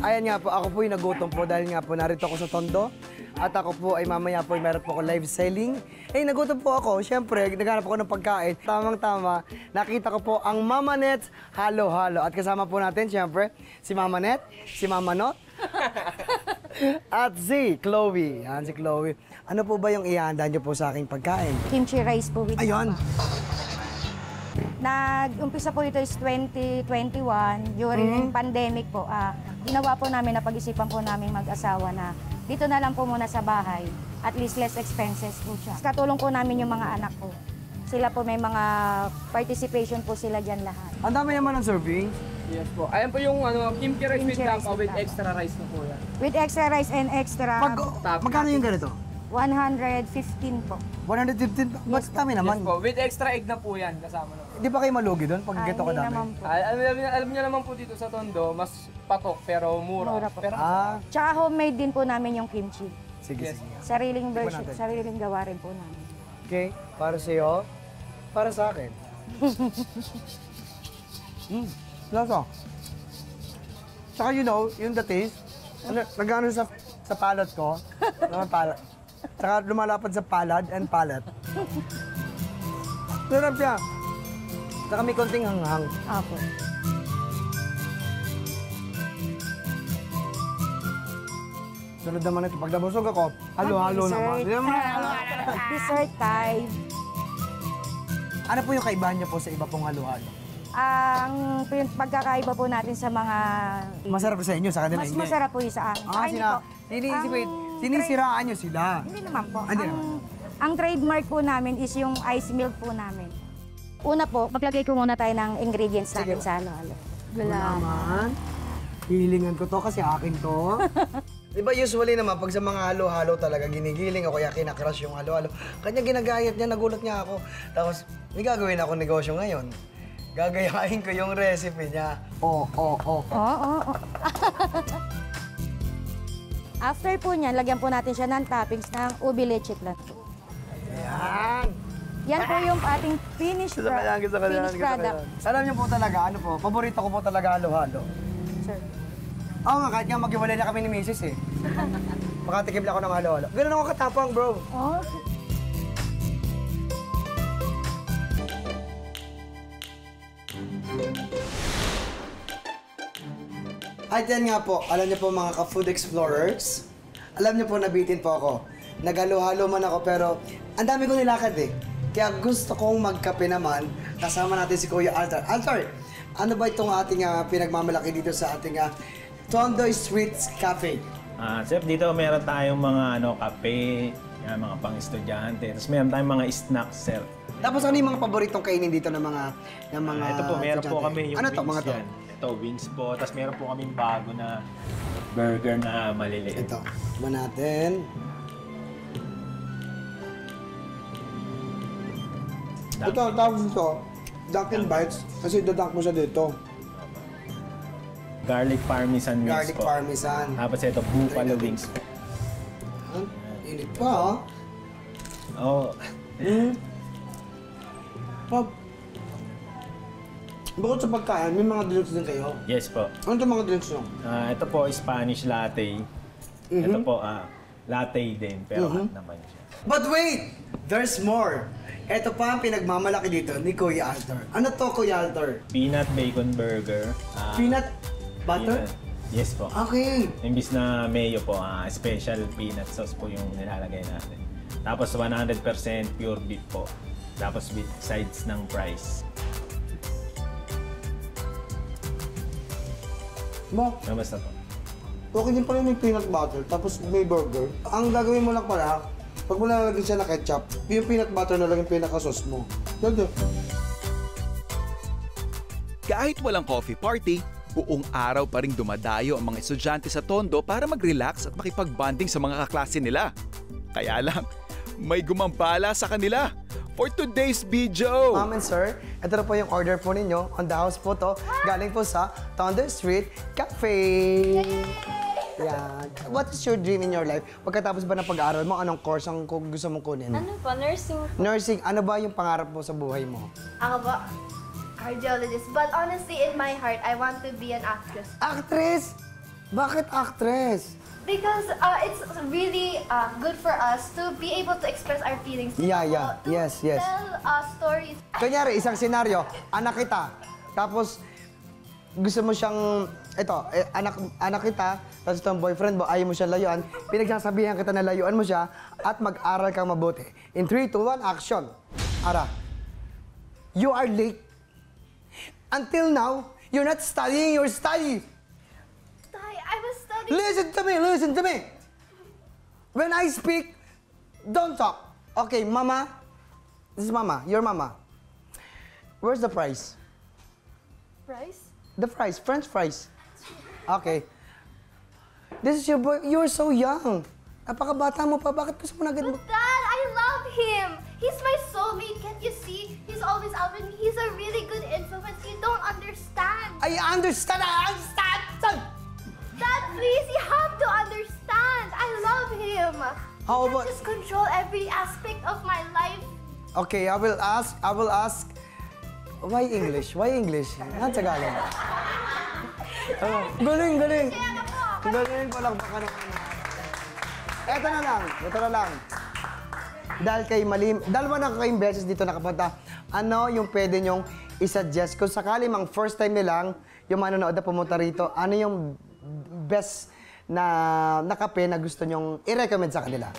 Ayan nga po, ako po yung nagutom po dahil nga po narito ako sa Tondo. At ako po ay mamaya po ay meron po ako live selling. Eh, nagutom po ako. Siyempre, naghanap ako ng pagkain. Tamang-tama, nakita ko po ang Mama Net Halo-Halo. At kasama po natin, siyempre, si Mama Net, si Mama Not, at si Chloe. Yan, si Chloe. Ano po ba yung ihanda niyo po sa aking pagkain? Kimchi rice po with Ayun. Nag-umpisa po ito is 2021, during pandemic po. Ginawa po namin, napag-isipan po namin mag-asawa na dito na lang po muna sa bahay. At least less expenses po siya. Katulong po namin yung mga anak ko. Sila po may mga participation po sila dyan lahat. Ang dami naman ng serving. Yes po. Ayan po yung kimchi rice with Kimchi rice tapa with with extra rice na po yan. With extra rice and extra Magkano yung ganito? 115 po. 115? Mas dami naman. Yes po. With extra egg na po yan kasama na. Di ba kayo malugi doon pag ganito Hindi kadami? naman po. Alam niyo naman po dito sa Tondo, mas patok pero mura. Mura po. Pero, Tsaka homemade din po namin yung kimchi. Sige, Yes. sige. Sariling Tikman version, natin. sariling gawa rin po namin. Okay, para sa'yo, para sa akin. Lasa. Tsaka you know, yung the taste, nagano sa palad ko, tsaka lumalapad sa palad and palate. Sarap siya. Tsaka may konting hanghang. Opo. Sunod naman ito, pag nabusog ako, halo-halo naman. Dessert time. Ano po yung kaibahan niyo po sa iba pong halo-halo? Ang pagkakaiba po natin sa mga... Masarap sa inyo, sa kanila Mas hindi. masarap po yung sa amin. Ay, hindi po. Sinisiraan niyo sila. Hindi naman po. Hindi Ang trademark po namin is yung ice milk po namin. Una po, maglagay ko muna tayo ng ingredients natin sa halo-halo. Naman. Hilingan ko to kasi akin to. Di ba usually naman, pag sa mga halo-halo talaga, ginigiling o kaya kinakrush yung halo-halo. Kanya ginagayat niya, nagulat niya ako. Tapos, may gagawin ako negosyo ngayon. Gagayahin ko yung recipe niya. Oo. After po niyan, lagyan po natin siya ng toppings ng ubi leche flan. Ayan. Yan po yung ating finished product. Alam niyo po talaga, ano po, paborito ko po talaga halo-halo. Sir. Oo nga, kahit nga maghiwalay na kami ni Mrs. eh. Makatikim lang ako ng halo-halo. Ganun ako katapang, bro. Oh. At yan nga po, alam niyo po mga ka-food explorers, alam niyo po nabitin po ako. Naghalo-halo man ako pero ang dami kong nilakad eh. Kaya gusto kong magkape naman, kasama natin si Kuya Altar. Altar, ano ba itong ating pinagmamalaki dito sa ating Tondo Street Cafe? Chef, dito meron tayong mga kape, mga pang-estudyante. Tapos meron tayong mga snacks, sir. Tapos ano yung mga paboritong kainin dito ng mga Ito po, meron po estudyante? kami yung ano to, wings mga to? yan. Ito, wings po. Tapos meron po kaming bago na burger na maliliit. Ito, ba natin? Ito, ang tawag dito, Dunkin' Bites, kasi dadunk mo siya dito. Garlic parmesan wings Garlic po. parmesan. Tapos ito, buffalo wings po. Init pa, ha? Oh, Pag... Bukod sa pagkain, may mga drinks din kayo. yes po. Ano itong mga drinks nyo? Ito po, Spanish latte. Ito po, latte din, pero hot naman siya. But wait! There's more! Ito pa ang pinagmamalaki dito ni Kuya Altar. Ano to, Kuya Altar? Peanut bacon burger. Peanut butter? Yes po. Okay. Imbis na mayo po, special peanut sauce po yung nilalagay natin. Tapos 100% pure beef po. Tapos with sides ng fries. Ba, Kamusta po? okay din pala yung peanut butter, tapos may burger. Ang gagawin mo lang pala, pag mo nalagyan siya na ketchup, yung peanut butter na lang yung pinaka-sauce mo. Ganda. Kahit walang coffee party, buong araw pa rin dumadayo ang mga estudyante sa Tondo para mag-relax at makipag-bonding sa mga kaklase nila. Kaya lang, may gumambala sa kanila for today's video. Ma'am and sir, ito na po yung order po ninyo. On the house po to. Galing po sa Tondo Street Cafe. Yan. What is your dream in your life? Pagkatapos ba ng pag-aaral mo, anong course ang gusto mong kunin? Ano po? Nursing. Nursing. Ano ba yung pangarap mo sa buhay mo? Ako po, cardiologist. But honestly, in my heart, I want to be an actress. Actress! Bakit actress? Because it's really good for us to be able to express our feelings. Yeah, To yes. tell stories. Kunyari, isang senaryo, anak kita, tapos gusto mo siyang, anak kita, tapos itong boyfriend mo, ayaw mo siyang layuan, pinagsasabihan kita na layuan mo siya at mag-aral kang mabuti. In 3, 2, 1, action. Ara, you are late. Until now, you're not studying your studies. I was studying. Listen to me. When I speak, don't talk. Okay, mama. This is mama, your mama. Where's the price? Price? The fries, French fries. Okay. This is your boy. You're so young. Napakabata mo pa. Bakit gusto mo na agad mo? Dad, I love him. He's my soulmate. Can't you see? He's always out with me. He's a really good influence. You don't understand. I understand. Dad, please, you have to understand. I love him. How He about- can just control every aspect of my life. Okay, I will ask. Why English? Why English? Yan Tagalog. Galing. Galing ko lang baka naman. Ito na lang. Dahil kay Malim, dalawa na kayong beses dito nakapunta, ano yung pwede nyong isuggest? Kung sakali mang first time nilang yung manonood na pumunta rito, ano yung best na kape na gusto nyong i-recommend sa kanila?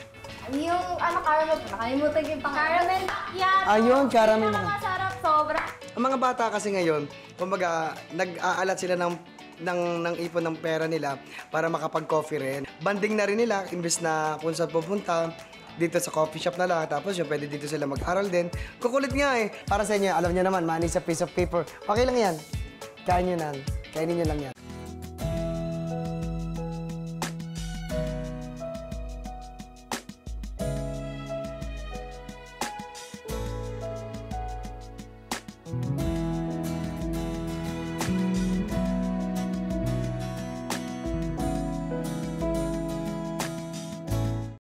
Yung caramel, nakalimutan yung pangalan. Caramel, yeah. Ayun, caramel. Masarap, sobra. Ang mga bata kasi ngayon, kumbaga, nag-aalat sila ng ipon ng pera nila para makapag-coffee rin. Banding na rin nila, imbes na kung saan pupunta, dito sa coffee shop na lang. Tapos yung pwede dito sila mag-aral din. Kukulit nga eh. Para sa inyo, alam nyo naman, money sa piece of paper. Okay lang yan. Kainin nyo lang yan.